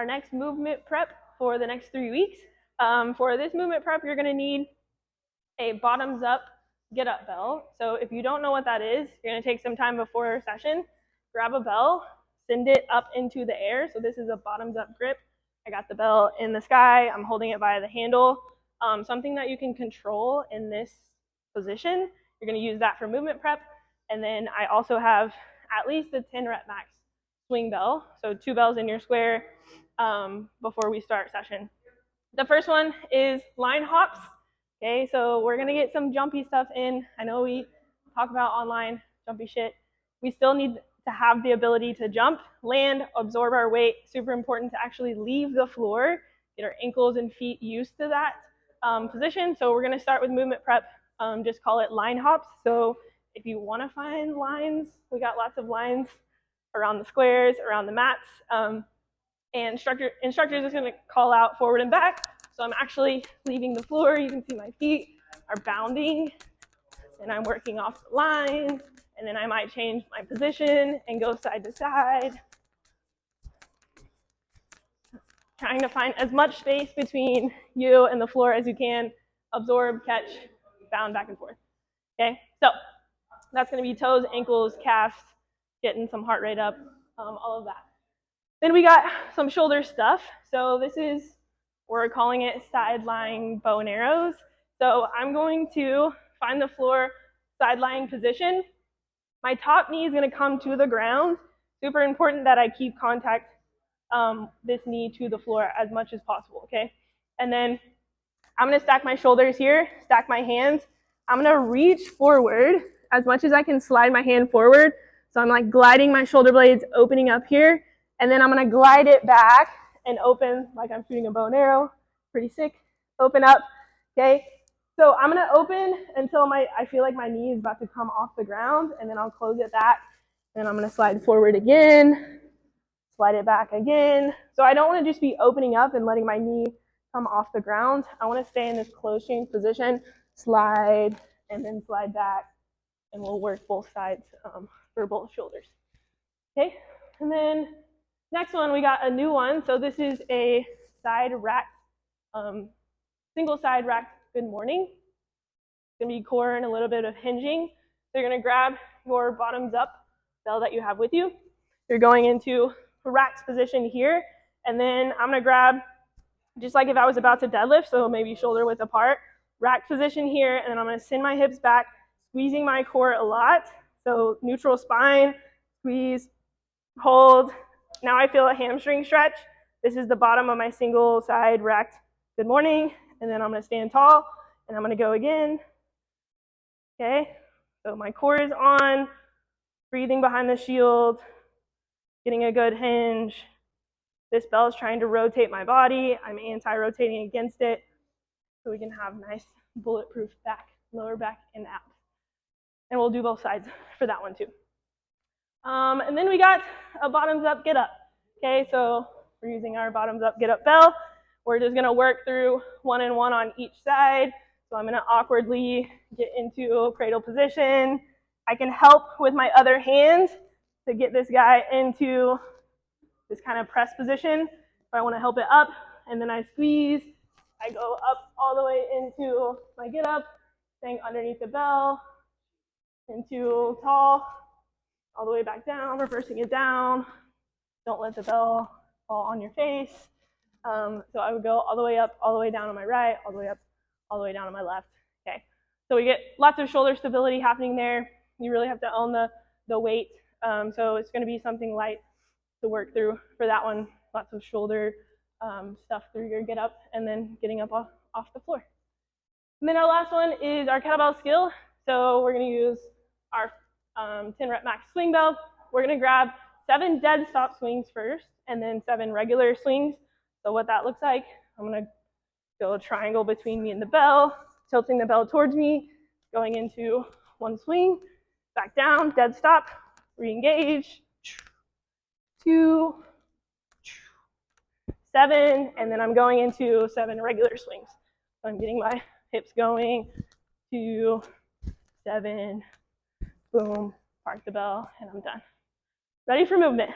our next movement prep for the next 3 weeks. For this movement prep, you're gonna need a bottoms up get up bell. So if you don't know what that is, you're gonna take some time before session, grab a bell, send it up into the air. So this is a bottoms up grip. I got the bell in the sky, I'm holding it by the handle. Something that you can control in this position. You're gonna use that for movement prep. And then I also have at least a 10 rep max swing bell. So 2 bells in your square before we start session. The first one is line hops. Okay, so we're gonna get some jumpy stuff in. I know we talk about online jumpy shit. We still need to have the ability to jump, land, absorb our weight. Super important to actually leave the floor, get our ankles and feet used to that position. So we're gonna start with movement prep. Just call it line hops. So if you wanna find lines, we got lots of lines around the squares, around the mats. And instructor is gonna call out forward and back. So I'm actually leaving the floor. You can see my feet are bounding and I'm working off the lines. And then I might change my position and go side to side. Trying to find as much space between you and the floor as you can. Absorb, catch, bound back and forth. Okay, so that's gonna be toes, ankles, calves, getting some heart rate up, all of that. Then we got some shoulder stuff. So this is, we're calling it side lying bow and arrows. So I'm going to find the floor side lying position. My top knee is gonna come to the ground. Super important that I keep contact this knee to the floor as much as possible, okay? And then I'm gonna stack my shoulders here, stack my hands. I'm gonna reach forward as much as I can, slide my hand forward. So I'm like gliding my shoulder blades, opening up here, and then I'm gonna glide it back and open like I'm shooting a bow and arrow. Pretty sick. Open up, okay? So I'm gonna open until I feel like my knee is about to come off the ground, and then I'll close it back, and I'm gonna slide forward again, slide it back again. So I don't wanna just be opening up and letting my knee come off the ground. I wanna stay in this closed change position, slide, and then slide back, and we'll work both sides for both shoulders. Okay, and then next one, we got a new one. So this is a side racked, single side racked good morning. It's gonna be core and a little bit of hinging. So you're gonna grab your bottoms up bell that you have with you. You're going into a racked position here, and then I'm gonna grab, just like if I was about to deadlift, so maybe shoulder width apart, racked position here, and then I'm gonna send my hips back, squeezing my core a lot. So neutral spine, squeeze, hold. Now I feel a hamstring stretch. This is the bottom of my single side racked good morning. And then I'm gonna stand tall and I'm gonna go again. Okay, so my core is on, breathing behind the shield, getting a good hinge. This bell is trying to rotate my body. I'm anti-rotating against it so we can have nice bulletproof back, lower back and abs. And we'll do both sides for that one too. And then we got a bottoms up get up. Okay, so we're using our bottoms up get up bell. We're just gonna work through 1 and 1 on each side. So I'm gonna awkwardly get into cradle position. I can help with my other hand to get this guy into this kind of press position. If I wanna help it up, and then I squeeze, I go up all the way into my get up, staying underneath the bell, into tall, all the way back down, reversing it down. Don't let the bell fall on your face. So I would go all the way up, all the way down on my right, all the way up, all the way down on my left. Okay, so we get lots of shoulder stability happening there. You really have to own the weight. So it's gonna be something light to work through for that one. Lots of shoulder stuff through your get up and then getting up off the floor. And then our last one is our kettlebell skill. So we're gonna use our 10 rep max swing bell. We're gonna grab 7 dead stop swings first and then 7 regular swings. So what that looks like, I'm gonna go a triangle between me and the bell, tilting the bell towards me, going into 1 swing, back down, dead stop, re-engage, 2, 7, and then I'm going into 7 regular swings. So I'm getting my hips going, 2, 7, boom, park the bell, and I'm done. Ready for movement.